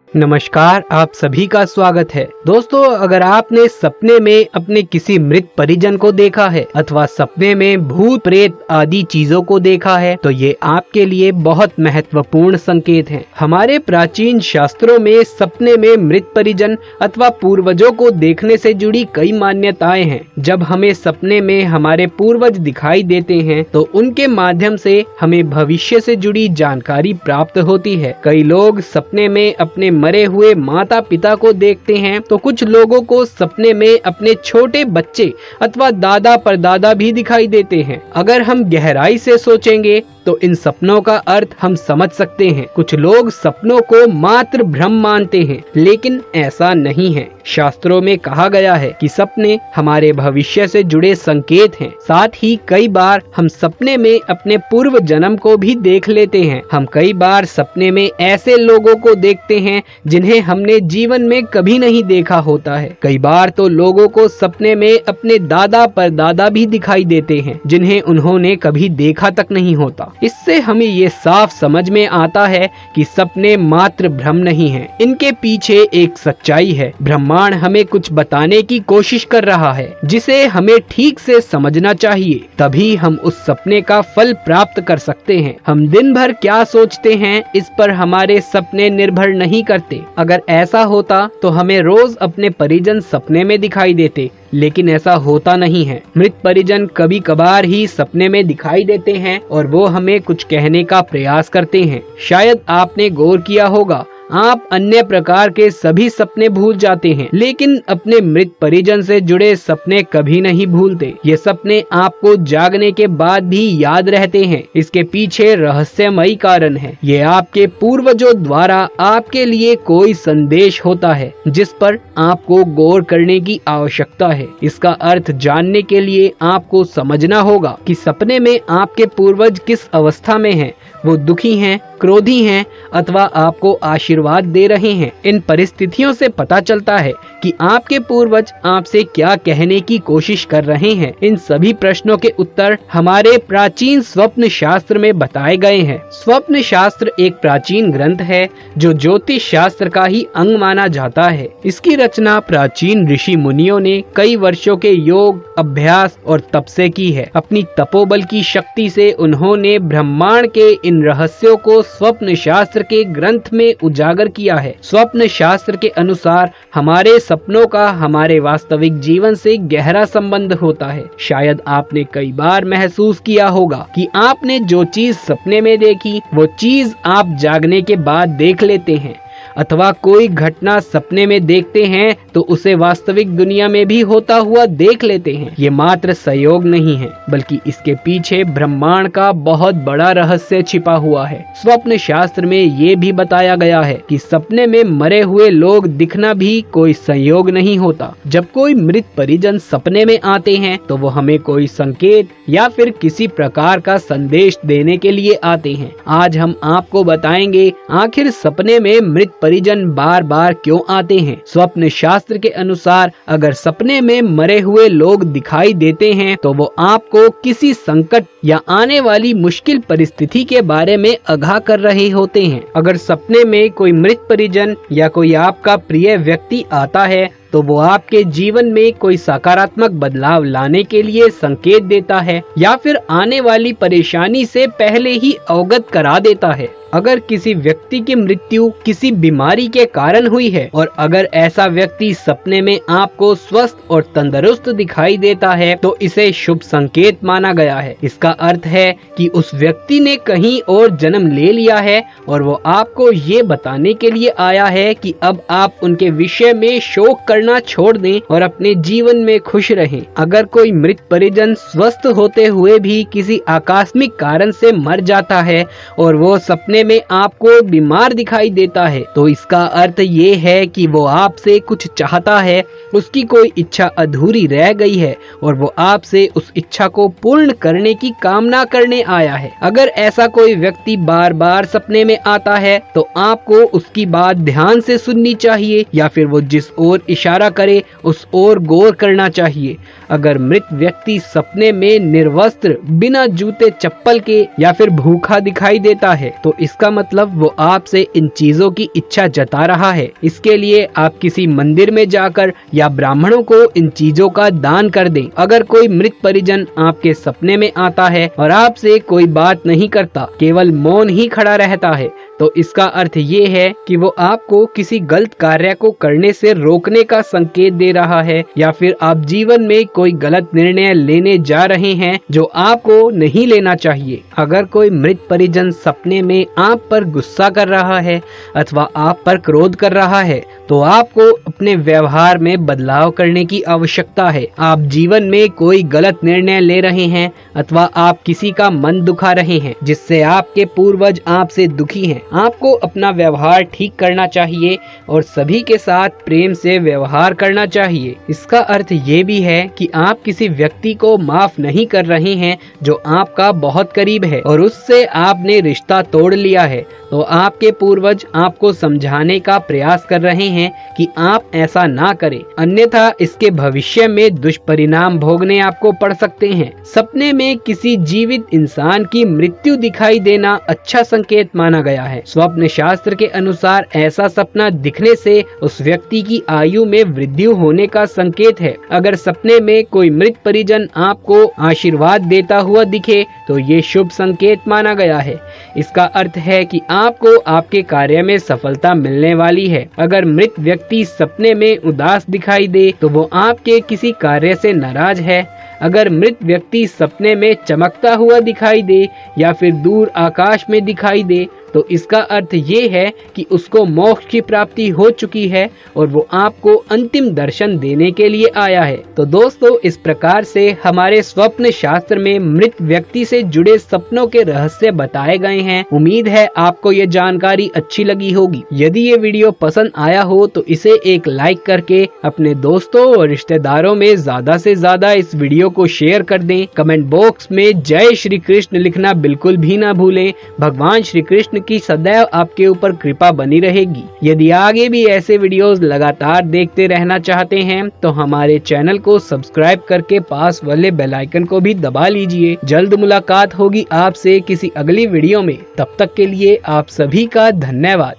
नमस्कार, आप सभी का स्वागत है। दोस्तों, अगर आपने सपने में अपने किसी मृत परिजन को देखा है अथवा सपने में भूत प्रेत आदि चीजों को देखा है तो ये आपके लिए बहुत महत्वपूर्ण संकेत हैं। हमारे प्राचीन शास्त्रों में सपने में मृत परिजन अथवा पूर्वजों को देखने से जुड़ी कई मान्यताएं हैं। जब हमें सपने में हमारे पूर्वज दिखाई देते हैं तो उनके माध्यम से हमें भविष्य से जुड़ी जानकारी प्राप्त होती है। कई लोग सपने में अपने मरे हुए माता पिता को देखते हैं तो कुछ लोगों को सपने में अपने छोटे बच्चे अथवा दादा परदादा भी दिखाई देते हैं। अगर हम गहराई से सोचेंगे तो इन सपनों का अर्थ हम समझ सकते हैं। कुछ लोग सपनों को मात्र भ्रम मानते हैं, लेकिन ऐसा नहीं है। शास्त्रों में कहा गया है कि सपने हमारे भविष्य से जुड़े संकेत हैं। साथ ही कई बार हम सपने में अपने पूर्व जन्म को भी देख लेते हैं। हम कई बार सपने में ऐसे लोगों को देखते हैं जिन्हें हमने जीवन में कभी नहीं देखा होता है। कई बार तो लोगों को सपने में अपने दादा परदादा भी दिखाई देते हैं जिन्हें उन्होंने कभी देखा तक नहीं होता। इससे हमें ये साफ समझ में आता है कि सपने मात्र भ्रम नहीं हैं। इनके पीछे एक सच्चाई है। ब्रह्मांड हमें कुछ बताने की कोशिश कर रहा है जिसे हमें ठीक से समझना चाहिए, तभी हम उस सपने का फल प्राप्त कर सकते हैं। हम दिन भर क्या सोचते हैं इस पर हमारे सपने निर्भर नहीं करते। अगर ऐसा होता तो हमें रोज अपने परिजन सपने में दिखाई देते, लेकिन ऐसा होता नहीं है। मृत परिजन कभी कभार ही सपने में दिखाई देते हैं और वो हमें कुछ कहने का प्रयास करते हैं। शायद आपने गौर किया होगा, आप अन्य प्रकार के सभी सपने भूल जाते हैं, लेकिन अपने मृत परिजन से जुड़े सपने कभी नहीं भूलते। ये सपने आपको जागने के बाद भी याद रहते हैं। इसके पीछे रहस्यमयी कारण है। ये आपके पूर्वजों द्वारा आपके लिए कोई संदेश होता है जिस पर आपको गौर करने की आवश्यकता है। इसका अर्थ जानने के लिए आपको समझना होगा कि सपने में आपके पूर्वज किस अवस्था में हैं। वो दुखी हैं, क्रोधी हैं अथवा आपको आशीर्वाद दे रहे हैं। इन परिस्थितियों से पता चलता है कि आपके पूर्वज आपसे क्या कहने की कोशिश कर रहे हैं। इन सभी प्रश्नों के उत्तर हमारे प्राचीन स्वप्न शास्त्र में बताए गए हैं। स्वप्न शास्त्र एक प्राचीन ग्रंथ है जो ज्योतिष शास्त्र का ही अंग माना जाता है। इसकी रचना प्राचीन ऋषि मुनियों ने कई वर्षों के योग, अभ्यास और तप से की है। अपनी तपोबल की शक्ति से उन्होंने ब्रह्मांड के इन रहस्यों को स्वप्न शास्त्र के ग्रंथ में उजागर किया है। स्वप्न शास्त्र के अनुसार हमारे सपनों का हमारे वास्तविक जीवन से गहरा संबंध होता है। शायद आपने कई बार महसूस किया होगा कि आपने जो चीज सपने में देखी वो चीज आप जागने के बाद देख लेते हैं, अथवा कोई घटना सपने में देखते हैं तो उसे वास्तविक दुनिया में भी होता हुआ देख लेते हैं। ये मात्र संयोग नहीं है, बल्कि इसके पीछे ब्रह्मांड का बहुत बड़ा रहस्य छिपा हुआ है। स्वप्न शास्त्र में ये भी बताया गया है कि सपने में मरे हुए लोग दिखना भी कोई संयोग नहीं होता। जब कोई मृत परिजन सपने में आते हैं तो वो हमें कोई संकेत या फिर किसी प्रकार का संदेश देने के लिए आते हैं। आज हम आपको बताएंगे आखिर सपने में मृत परिजन बार बार क्यों आते हैं। स्वप्न शास्त्र के अनुसार अगर सपने में मरे हुए लोग दिखाई देते हैं तो वो आपको किसी संकट या आने वाली मुश्किल परिस्थिति के बारे में आगाह कर रहे होते हैं। अगर सपने में कोई मृत परिजन या कोई आपका प्रिय व्यक्ति आता है तो वो आपके जीवन में कोई सकारात्मक बदलाव लाने के लिए संकेत देता है या फिर आने वाली परेशानी से पहले ही अवगत करा देता है। अगर किसी व्यक्ति की मृत्यु किसी बीमारी के कारण हुई है और अगर ऐसा व्यक्ति सपने में आपको स्वस्थ और तंदुरुस्त दिखाई देता है तो इसे शुभ संकेत माना गया है। इसका अर्थ है कि उस व्यक्ति ने कहीं और जन्म ले लिया है और वो आपको ये बताने के लिए आया है कि अब आप उनके विषय में शोक करना छोड़ दें और अपने जीवन में खुश रहें। अगर कोई मृत परिजन स्वस्थ होते हुए भी किसी आकस्मिक कारण से मर जाता है और वो सपने में आपको बीमार दिखाई देता है तो इसका अर्थ ये है कि वो आपसे कुछ चाहता है, उसकी कोई इच्छा अधूरी रह गई है और वो आपसे उस इच्छा को पूर्ण करने की कामना करने आया है। अगर ऐसा कोई व्यक्ति बार बार सपने में आता है तो आपको उसकी बात ध्यान से सुननी चाहिए या फिर वो जिस ओर इशारा इशारा करे उस ओर गौर करना चाहिए। अगर मृत व्यक्ति सपने में निर्वस्त्र, बिना जूते चप्पल के या फिर भूखा दिखाई देता है तो इसका मतलब वो आपसे इन चीजों की इच्छा जता रहा है। इसके लिए आप किसी मंदिर में जाकर या ब्राह्मणों को इन चीजों का दान कर दें। अगर कोई मृत परिजन आपके सपने में आता है और आपसे कोई बात नहीं करता, केवल मौन ही खड़ा रहता है, तो इसका अर्थ ये है कि वो आपको किसी गलत कार्य को करने से रोकने का संकेत दे रहा है, या फिर आप जीवन में कोई गलत निर्णय लेने जा रहे हैं जो आपको नहीं लेना चाहिए। अगर कोई मृत परिजन सपने में आप पर गुस्सा कर रहा है अथवा आप पर क्रोध कर रहा है तो आपको अपने व्यवहार में बदलाव करने की आवश्यकता है। आप जीवन में कोई गलत निर्णय ले रहे हैं अथवा आप किसी का मन दुखा रहे हैं जिससे आपके पूर्वज आपसे दुखी हैं। आपको अपना व्यवहार ठीक करना चाहिए और सभी के साथ प्रेम से व्यवहार करना चाहिए। इसका अर्थ ये भी है कि आप किसी व्यक्ति को माफ नहीं कर रहे हैं जो आपका बहुत करीब है और उससे आपने रिश्ता तोड़ लिया है, तो आपके पूर्वज आपको समझाने का प्रयास कर रहे हैं कि आप ऐसा ना करें, अन्यथा इसके भविष्य में दुष्परिणाम भोगने आपको पड़ सकते हैं। सपने में किसी जीवित इंसान की मृत्यु दिखाई देना अच्छा संकेत माना गया है। स्वप्न शास्त्र के अनुसार ऐसा सपना दिखने से उस व्यक्ति की आयु में वृद्धि होने का संकेत है। अगर सपने में कोई मृत परिजन आपको आशीर्वाद देता हुआ दिखे तो ये शुभ संकेत माना गया है। इसका अर्थ है कि आपको आपके कार्य में सफलता मिलने वाली है। अगर मृत व्यक्ति सपने में उदास दिखाई दे तो वो आपके किसी कार्य से नाराज है। अगर मृत व्यक्ति सपने में चमकता हुआ दिखाई दे या फिर दूर आकाश में दिखाई दे तो इसका अर्थ ये है कि उसको मोक्ष की प्राप्ति हो चुकी है और वो आपको अंतिम दर्शन देने के लिए आया है। तो दोस्तों, इस प्रकार से हमारे स्वप्न शास्त्र में मृत व्यक्ति से जुड़े सपनों के रहस्य बताए गए हैं। उम्मीद है आपको ये जानकारी अच्छी लगी होगी। यदि ये वीडियो पसंद आया हो तो इसे एक लाइक करके अपने दोस्तों और रिश्तेदारों में ज्यादा से ज्यादा इस वीडियो को शेयर कर दें। कमेंट बॉक्स में जय श्री कृष्ण लिखना बिल्कुल भी ना भूलें। भगवान श्री कृष्ण की सदैव आपके ऊपर कृपा बनी रहेगी। यदि आगे भी ऐसे वीडियोस लगातार देखते रहना चाहते हैं तो हमारे चैनल को सब्सक्राइब करके पास वाले बेल आइकन को भी दबा लीजिए। जल्द मुलाकात होगी आपसे किसी अगली वीडियो में। तब तक के लिए आप सभी का धन्यवाद।